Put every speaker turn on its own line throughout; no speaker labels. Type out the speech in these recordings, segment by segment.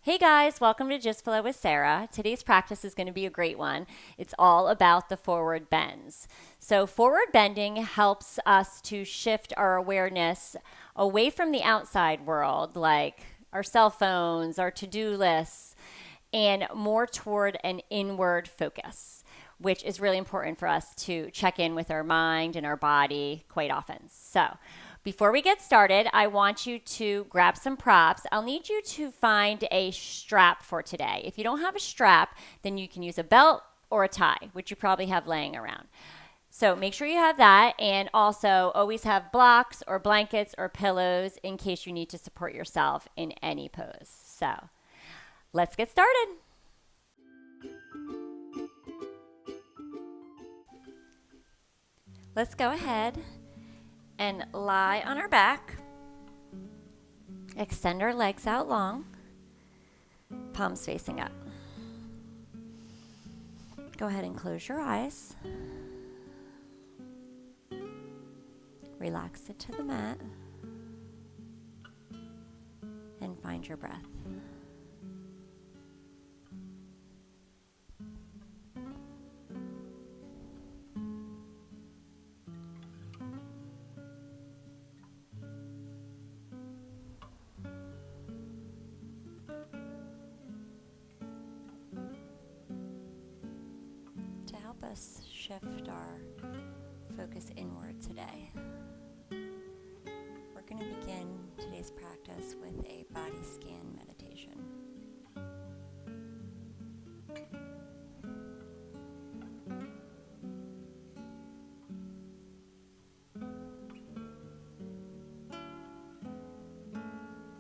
Hey guys, welcome to Just Flow with Sarah. Today's practice is going to be a great one. It's all about the forward bends. So, forward bending helps us to shift our awareness away from the outside world, like our cell phones, our to do lists, and more toward an inward focus, which is really important for us to check in with our mind and our body quite often. So, before we get started, I want you to grab some props. I'll need you to find a strap for today. If you don't have a strap, then you can use a belt or a tie, which you probably have laying around. So make sure you have that, and also always have blocks or blankets or pillows in case you need to support yourself in any pose. So let's get started. Let's go ahead and lie on our back. Extend our legs out long, palms facing up. Go ahead and close your eyes. Relax it to the mat and find your breath. To help us shift our focus inward today, we're going to begin today's practice with a body scan meditation.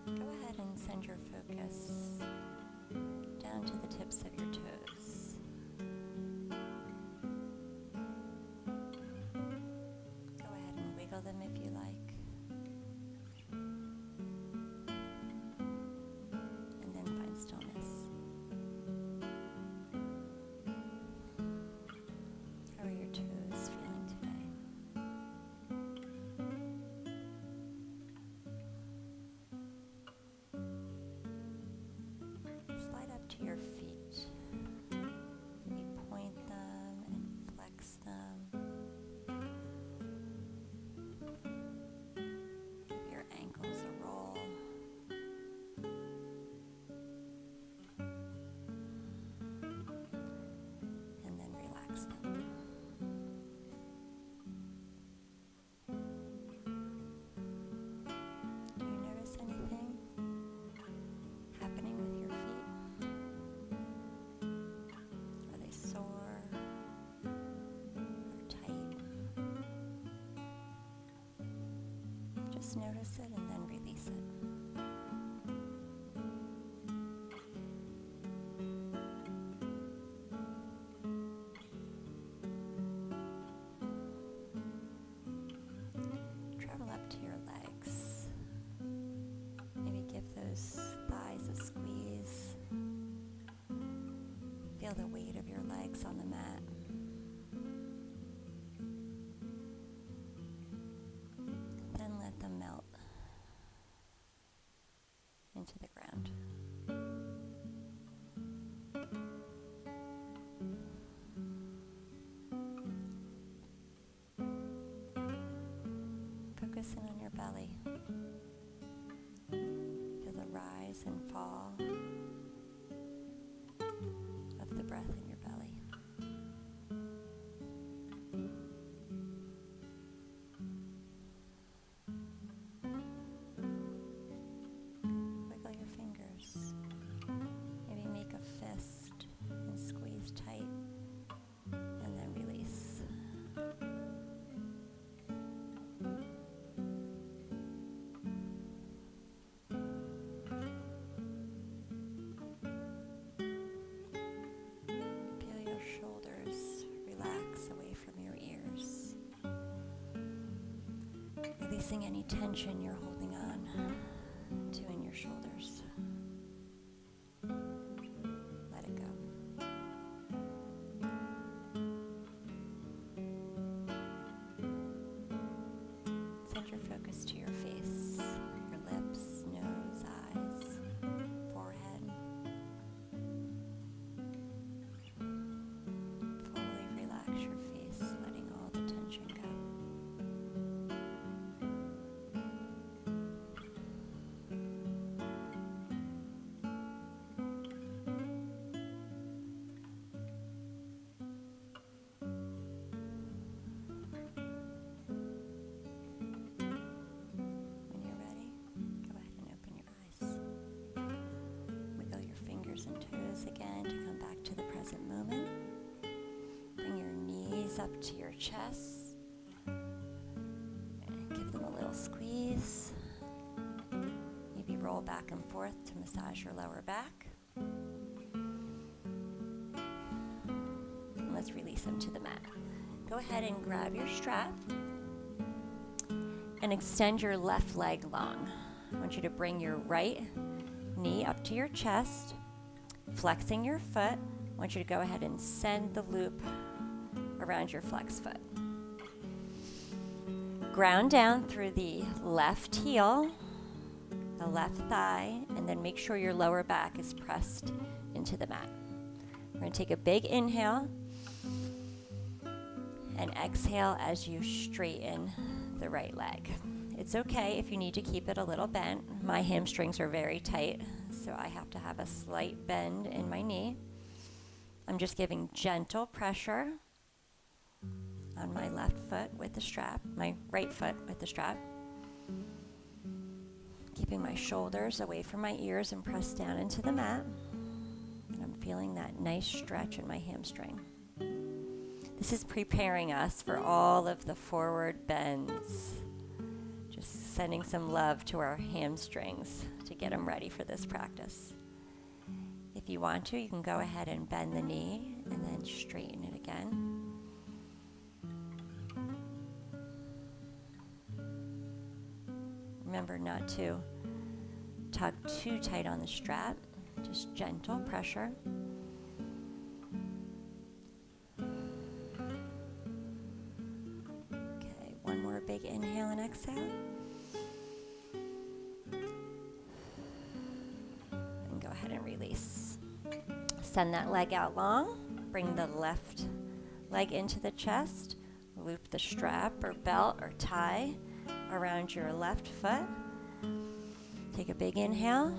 Go ahead and send your focus down to the tips of your toes. Go ahead and wiggle them if you like. And then find stillness. How are your toes feeling today? Slide up to your feet. Maybe point them and flex them. Give your ankles a roll. And then relax them. Do you notice anything happening with your feet? Are they sore or tight? Just notice it and then release it. Travel up to your legs. Maybe give those thighs a squeeze. Feel the weight of your legs on the mat. Then let them melt into the ground. Focus in on your belly. Feel the rise and fall of the breath in your belly. Wiggle your fingers. Maybe make a fist and squeeze tight and then release. Feel your shoulders relax away from your ears, releasing any tension you're holding on to in your shoulders. Let it go. Send your focus to your face, your lips, nose, eyes, forehead. Release again to come back to the present moment. Bring your knees up to your chest. Give them a little squeeze. Maybe roll back and forth to massage your lower back. And let's release them to the mat. Go ahead and grab your strap and extend your left leg long. I want you to bring your right knee up to your chest, flexing your foot. I want you to go ahead and send the loop around your flex foot. Ground down through the left heel, the left thigh, and then make sure your lower back is pressed into the mat. We're going to take a big inhale and exhale as you straighten the right leg. It's okay if you need to keep it a little bent. My hamstrings are very tight, so I have to have a slight bend in my knee. I'm just giving gentle pressure on my left foot with the strap, my right foot with the strap. Keeping my shoulders away from my ears and pressed down into the mat. And I'm feeling that nice stretch in my hamstring. This is preparing us for all of the forward bends. Just sending some love to our hamstrings to get them ready for this practice. If you want to, you can go ahead and bend the knee and then straighten it again. Remember not to tug too tight on the strap, just gentle pressure. Okay, one more big inhale and exhale. And go ahead and release. Send that leg out long. Bring the left leg into the chest. Loop the strap or belt or tie around your left foot. Take a big inhale.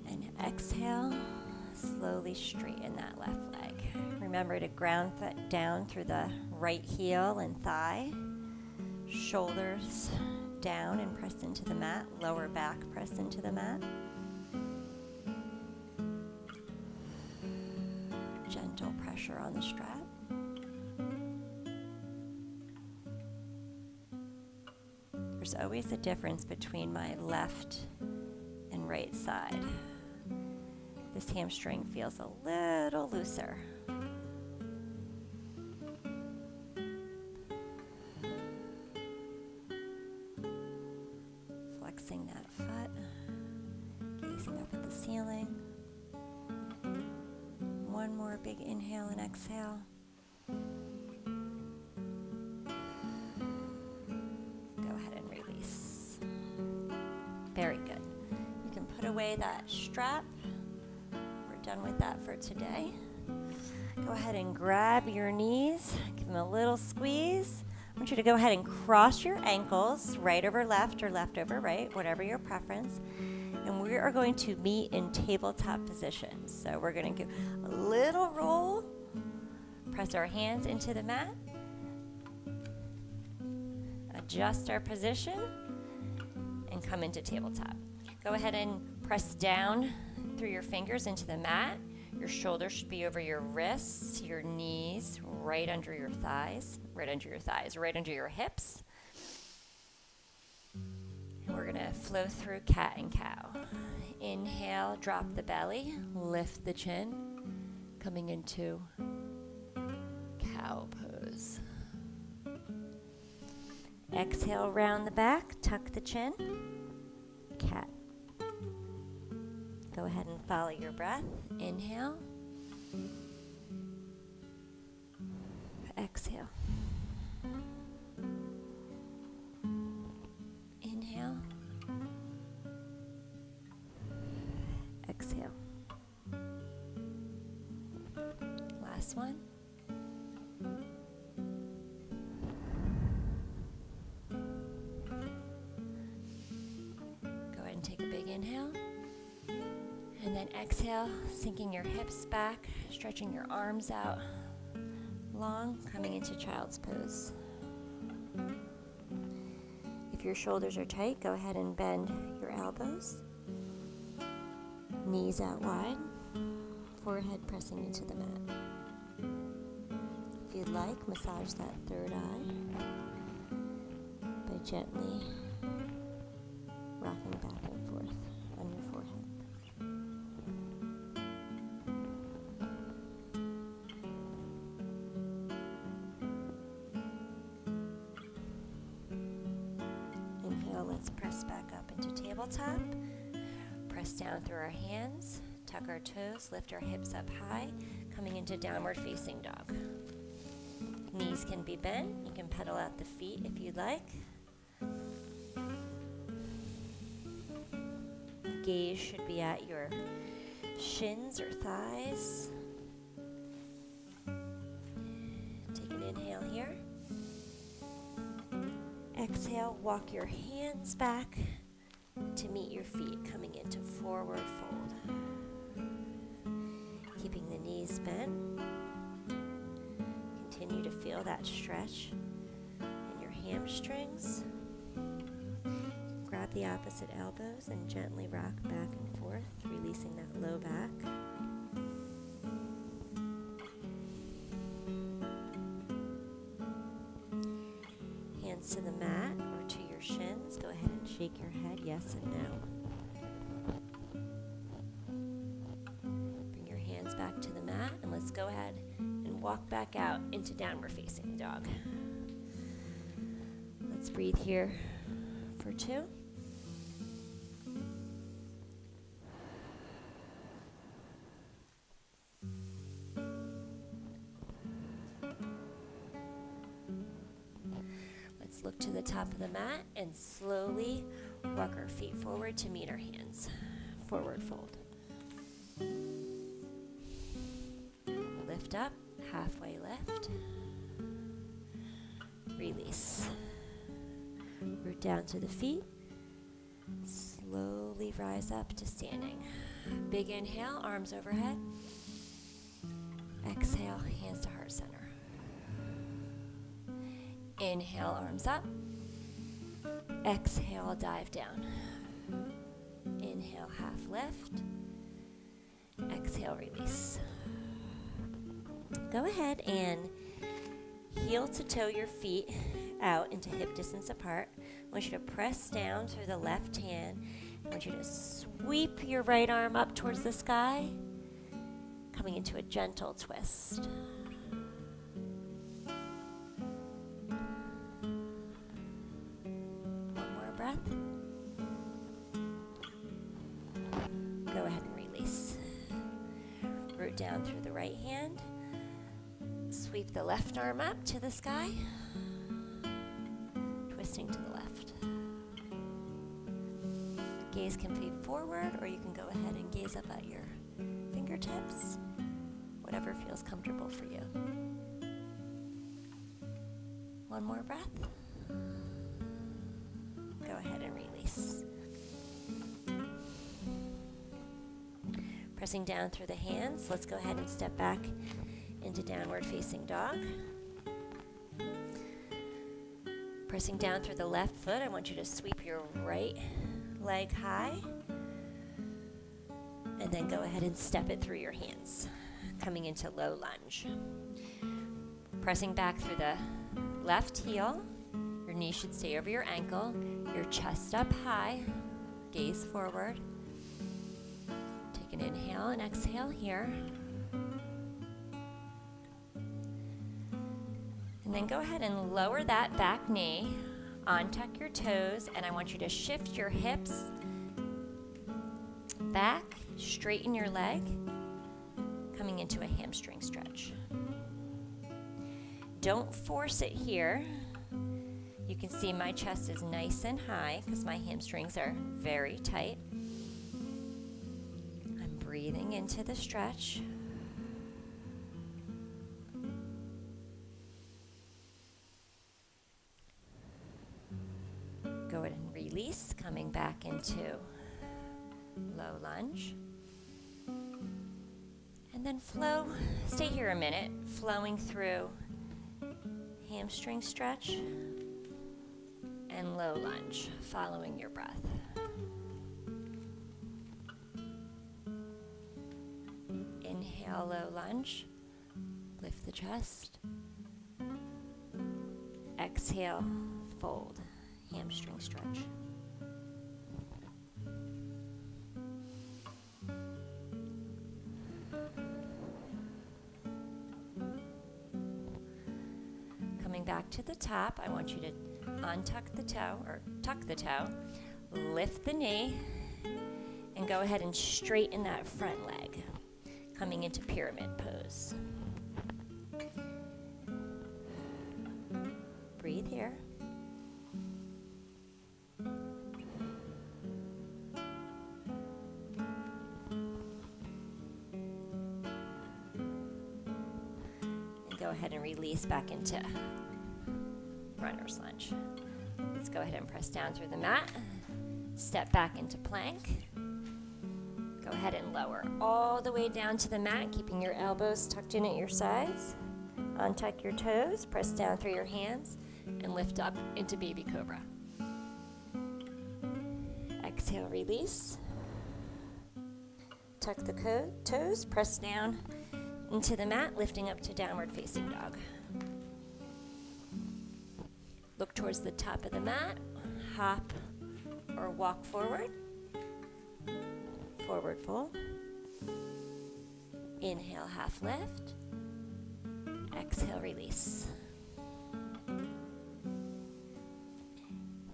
And exhale. Slowly straighten that left leg. Remember to ground down through the right heel and thigh. Shoulders down and press into the mat. Lower back press into the mat. Gentle pressure on the strap. There's always a difference between my left and right side. This hamstring feels a little looser. Flexing that foot, gazing up at the ceiling. One more big inhale and exhale. Go ahead and release. Very good. You can put away that strap. We're done with that for today. Go ahead and grab your knees. Give them a little squeeze. I want you to go ahead and cross your ankles, right over left or left over right, whatever your preference. And we are going to meet in tabletop position. So we're going to do a little roll, press our hands into the mat, adjust our position, and come into tabletop. Go ahead and press down through your fingers into the mat. Your shoulders should be over your wrists, your knees, right under your thighs, right under your hips. And we're going to flow through cat and cow. Inhale, drop the belly, lift the chin, coming into cow pose. Exhale, round the back, tuck the chin, cat. Go ahead and follow your breath. Inhale. Exhale. Inhale. Exhale. Last one. Go ahead and take a big inhale. And then exhale, sinking your hips back, stretching your arms out long, coming into child's pose. If your shoulders are tight, go ahead and bend your elbows. Knees out wide, forehead pressing into the mat. If you'd like, massage that third eye by gently rocking back and forth on your forehead. Inhale, let's press back up into tabletop. Press down through our hands, tuck our toes, lift our hips up high, coming into downward facing dog. Knees can be bent. You can pedal out the feet if you'd like. Gaze should be at your shins or thighs. Take an inhale here. Exhale, walk your hands back to meet your feet, coming into forward fold. Keeping the knees bent. Continue to feel that stretch in your hamstrings. Grab the opposite elbows and gently rock back and forth, releasing that low back. Hands to the mat or to your shins. Go ahead and shake your head yes and no. Bring your hands back to the mat and let's go ahead and walk back out into downward facing dog. Let's breathe here for 2. Let's look to the top of the mat and slowly walk our feet forward to meet our hands. Forward fold. Lift up, halfway lift. Release. Root down to the feet. Slowly rise up to standing. Big inhale, arms overhead. Exhale, hands to heart center. Inhale, arms up. Exhale, dive down. Inhale, half lift. Exhale, release. Go ahead and heel to toe your feet out into hip distance apart. I want you to press down through the left hand. I want you to sweep your right arm up towards the sky, coming into a gentle twist. One more breath. Go ahead and release. Root down through the right hand. Sweep the left arm up to the sky, twisting to the left. Gaze can feed forward, or you can go ahead and gaze up at your fingertips, whatever feels comfortable for you. One more breath. Go ahead and release. Pressing down through the hands, let's go ahead and step back into downward facing dog. Pressing down through the left foot, I want you to sweep your right leg high and then go ahead and step it through your hands, coming into low lunge. Pressing back through the left heel, your knee should stay over your ankle, your chest up high, gaze forward. Take an inhale and exhale here. And then go ahead and lower that back knee, untuck your toes, and I want you to shift your hips back, straighten your leg, coming into a hamstring stretch. Don't force it here. You can see my chest is nice and high because my hamstrings are very tight. I'm breathing into the stretch. Go ahead and release, coming back into low lunge. And then flow, stay here a minute, flowing through hamstring stretch and low lunge, following your breath. Inhale, low lunge. Lift the chest. Exhale, fold. Hamstring stretch. Coming back to the top, I want you to untuck the toe, or tuck the toe, lift the knee, and go ahead and straighten that front leg, coming into pyramid pose. Breathe here. And go ahead and release back into runner's lunge. Let's go ahead and press down through the mat. Step back into plank. Go ahead and lower all the way down to the mat, keeping your elbows tucked in at your sides. Untuck your toes, press down through your hands, and lift up into baby cobra. Exhale, release. Tuck the toes, press down into the mat, lifting up to downward facing dog. Look towards the top of the mat, hop or walk forward. Forward fold. Inhale, half lift. Exhale, release.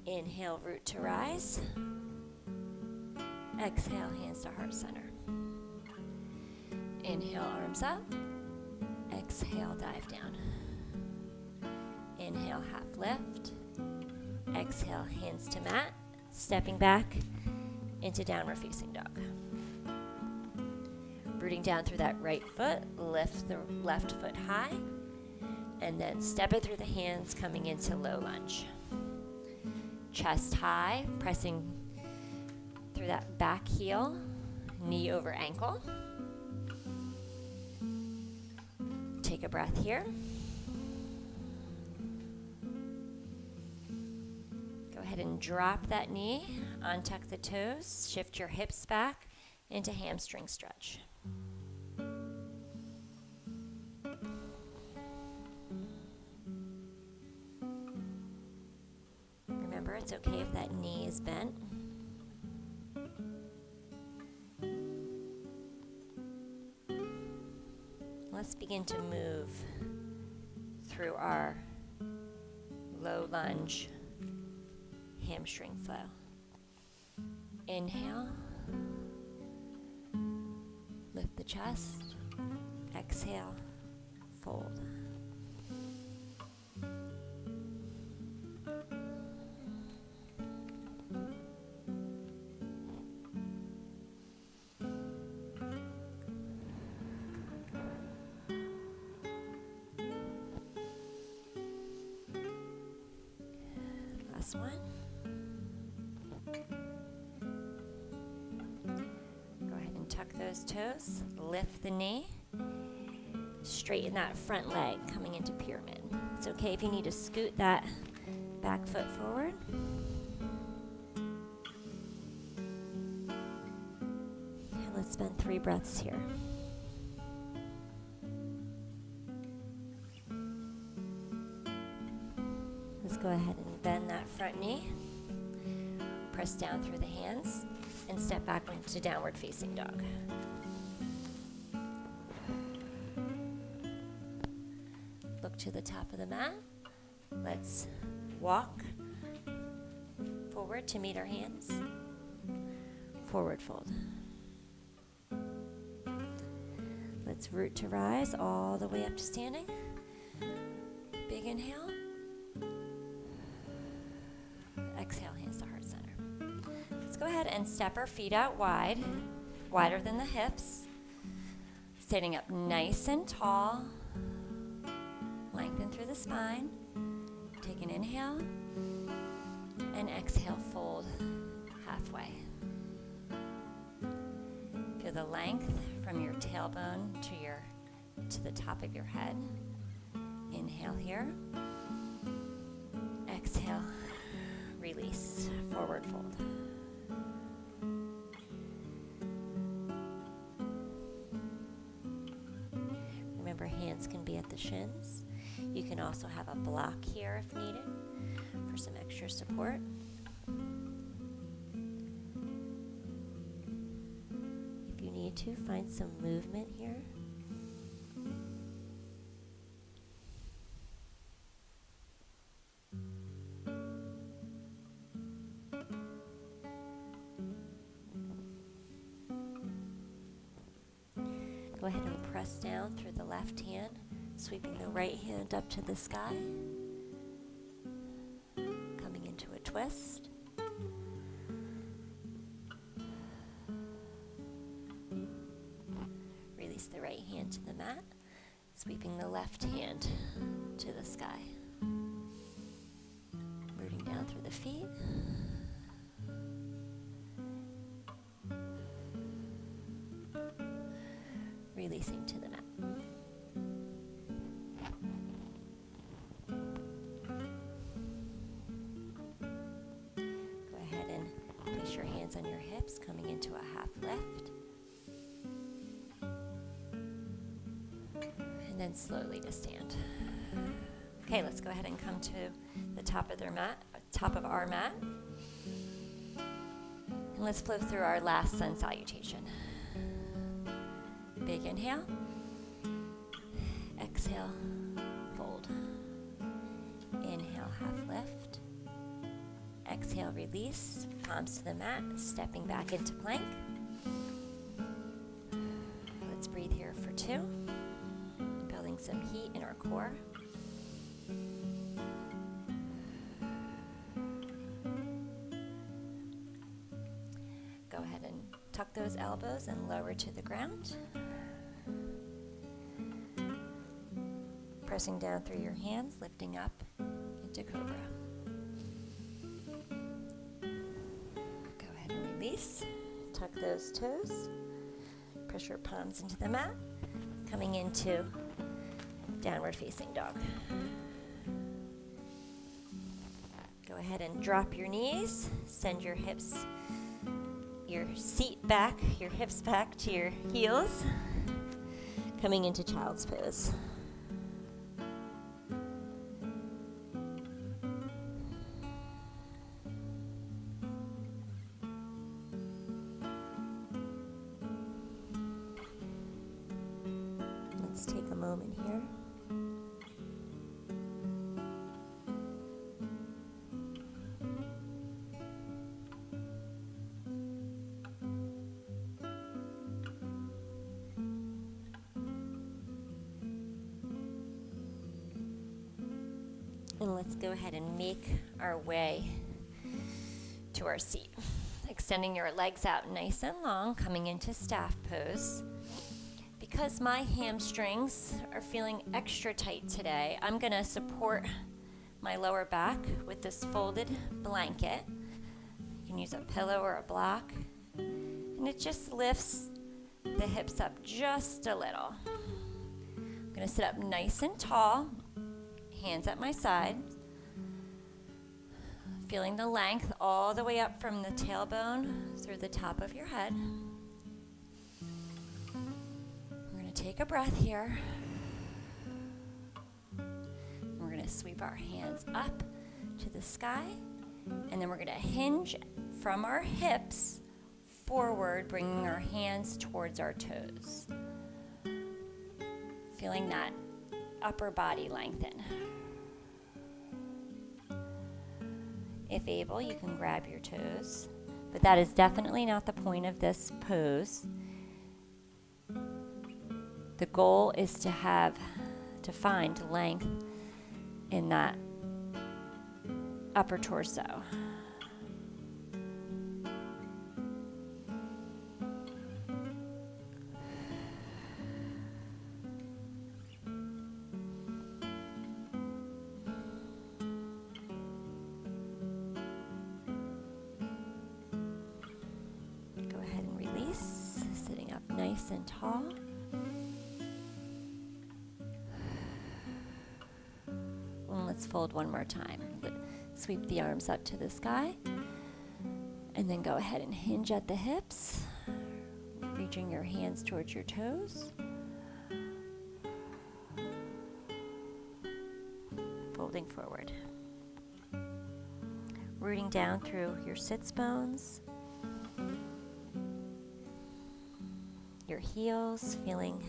Inhale, root to rise. Exhale, hands to heart center. Inhale, arms up. Exhale, dive down. Inhale, half lift. Exhale, hands to mat. Stepping back into downward facing dog. Rooting down through that right foot, lift the left foot high, and then step it through the hands, coming into low lunge. Chest high, pressing through that back heel, knee over ankle. Take a breath here. Go ahead and drop that knee, untuck the toes, shift your hips back into hamstring stretch. Remember, it's okay if that knee is bent. Let's begin to move through our low lunge hamstring flow. Inhale, lift the chest. Exhale, fold. Last one. Go ahead and tuck those toes, lift the knee, straighten that front leg, coming into pyramid. It's okay if you need to scoot that back foot forward. And let's spend 3 breaths here. Let's go ahead and bend that front knee, press down through the hands, and step back into downward facing dog. Look to the top of the mat. Let's walk forward to meet our hands. Forward fold. Let's root to rise all the way up to standing. Big inhale. Exhale, hands to heart center. Let's go ahead and step our feet out wide, wider than the hips. Standing up nice and tall. Lengthen through the spine. Take an inhale. And exhale, fold halfway. Feel the length from your tailbone to the top of your head. Inhale here. Exhale. Release, forward fold. hands can be at the shins. You can also have a block here if needed for some extra support. If you need to, find some movement here. Go ahead and press down through the left hand, sweeping the right hand up to the sky, coming into a twist. Release the right hand to the mat, sweeping the left hand to the sky. Rooting down through the feet. Releasing to the mat. Go ahead and place your hands on your hips, coming into a half lift. And then slowly to stand. Okay, let's go ahead and come to the top of our mat. And let's flow through our last sun salutation. Big inhale, exhale, fold. Inhale, half lift. Exhale, release, palms to the mat, stepping back into plank. Let's breathe here for 2, building some heat in our core. Go ahead and tuck those elbows and lower to the ground. Pressing down through your hands, lifting up into Cobra. Go ahead and release. Tuck those toes. Press your palms into the mat. Coming into Downward Facing Dog. Go ahead and drop your knees. Send your hips, your seat back, your hips back to your heels. Coming into Child's Pose. Let's take a moment here. And let's go ahead and make our way to our seat. Extending your legs out nice and long, coming into staff pose. Because my hamstrings are feeling extra tight today, I'm going to support my lower back with this folded blanket. You can use a pillow or a block. And it just lifts the hips up just a little. I'm going to sit up nice and tall, hands at my side. Feeling the length all the way up from the tailbone through the top of your head. Take a breath here. We're going to sweep our hands up to the sky, and then we're going to hinge from our hips forward, bringing our hands towards our toes. Feeling that upper body lengthen. If able, you can grab your toes, but that is definitely not the point of this pose. The goal is to find length in that upper torso. Go ahead and release, sitting up nice and tall. Let's fold one more time. Sweep the arms up to the sky. And then go ahead and hinge at the hips, reaching your hands towards your toes. folding forward. Rooting down through your sits bones, your heels, feeling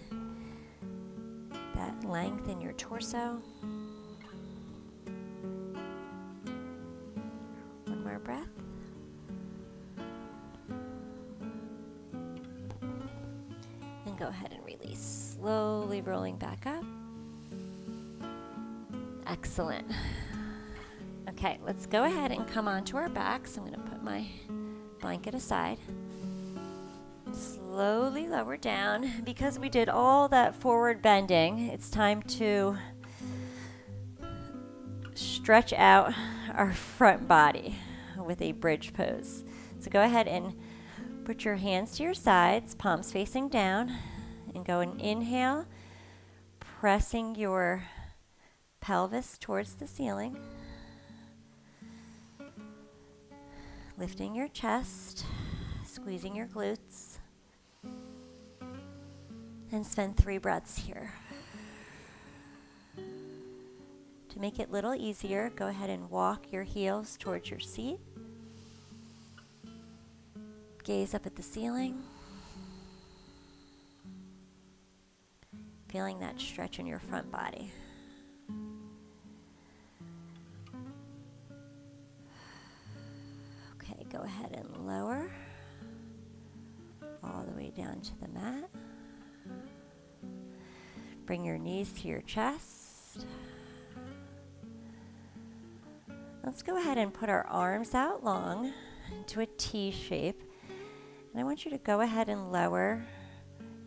that length in your torso. One more breath. And go ahead and release, slowly rolling back up. Excellent. Okay, let's go ahead and come onto our backs. I'm going to put my blanket aside. Slowly lower down. Because we did all that forward bending, it's time to stretch out our front body with a bridge pose. So go ahead and put your hands to your sides, palms facing down, and go and inhale, pressing your pelvis towards the ceiling. Lifting your chest, squeezing your glutes. And spend 3 breaths here. To make it a little easier, go ahead and walk your heels towards your seat. Gaze up at the ceiling. Feeling that stretch in your front body. Okay, go ahead and lower all the way down to the mat. Bring your knees to your chest. Let's go ahead and put our arms out long into a T shape. And I want you to go ahead and lower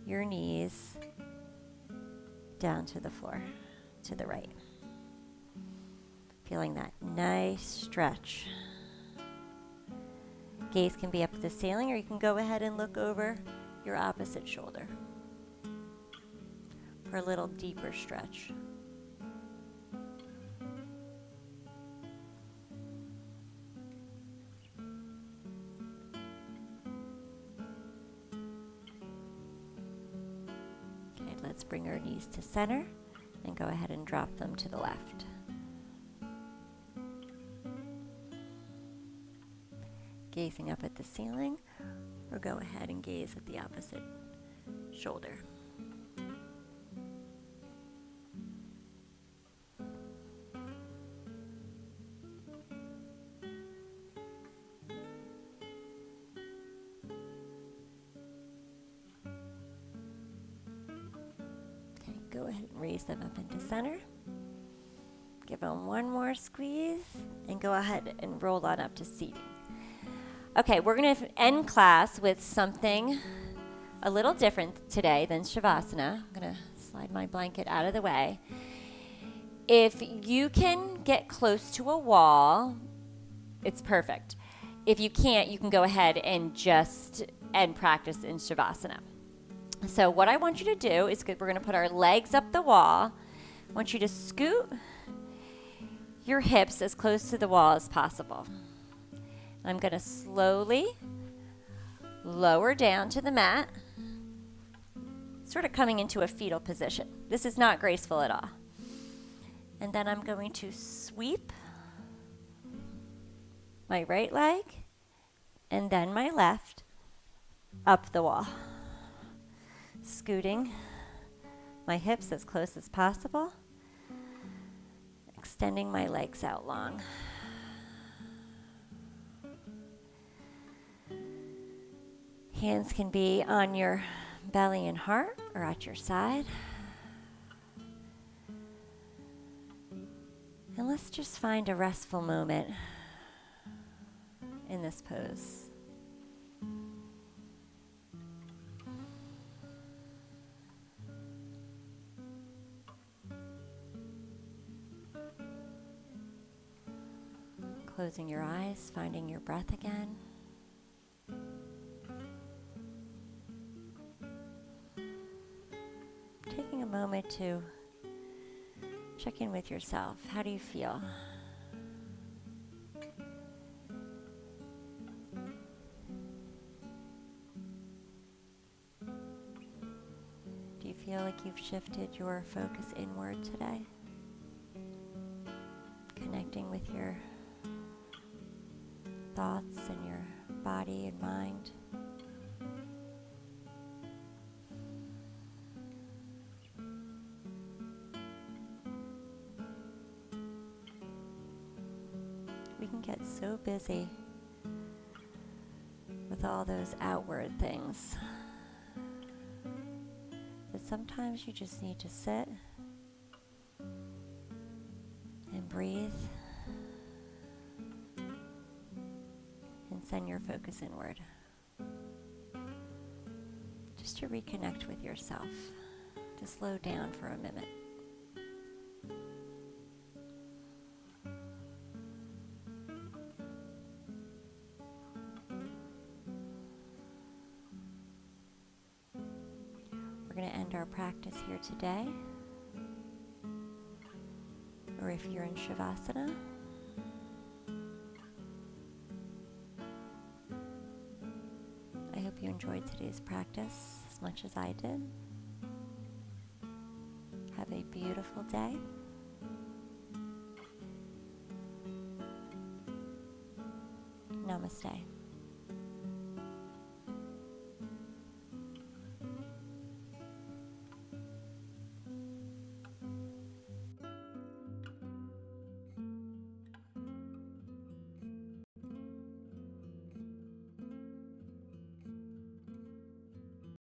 your knees down to the floor, to the right. Feeling that nice stretch. Gaze can be up at the ceiling, or you can go ahead and look over your opposite shoulder for a little deeper stretch. Okay, let's bring our knees to center and go ahead and drop them to the left. Gazing up at the ceiling, or go ahead and gaze at the opposite shoulder. Okay, go ahead and raise them up into center. Give them one more squeeze, and go ahead and roll on up to seating. Okay, we're going to end class with something a little different today than Shavasana. I'm going to slide my blanket out of the way. If you can get close to a wall, it's perfect. If you can't, you can go ahead and just end practice in Shavasana. So what I want you to do is we're going to put our legs up the wall. I want you to scoot your hips as close to the wall as possible. I'm going to slowly lower down to the mat, sort of coming into a fetal position. This is not graceful at all. And then I'm going to sweep my right leg and then my left up the wall, scooting my hips as close as possible, extending my legs out long. Hands can be on your belly and heart or at your side. And let's just find a restful moment in this pose. Closing your eyes, finding your breath again. Taking a moment to check in with yourself. How do you feel? Do you feel like you've shifted your focus inward today? connecting with your thoughts and your body and mind. We can get so busy with all those outward things that sometimes you just need to sit and breathe and send your focus inward, just to reconnect with yourself, to slow down for a minute. We're going to end our practice here today. Or if you're in Shavasana, I hope you enjoyed today's practice as much as I did. Have a beautiful day. Namaste.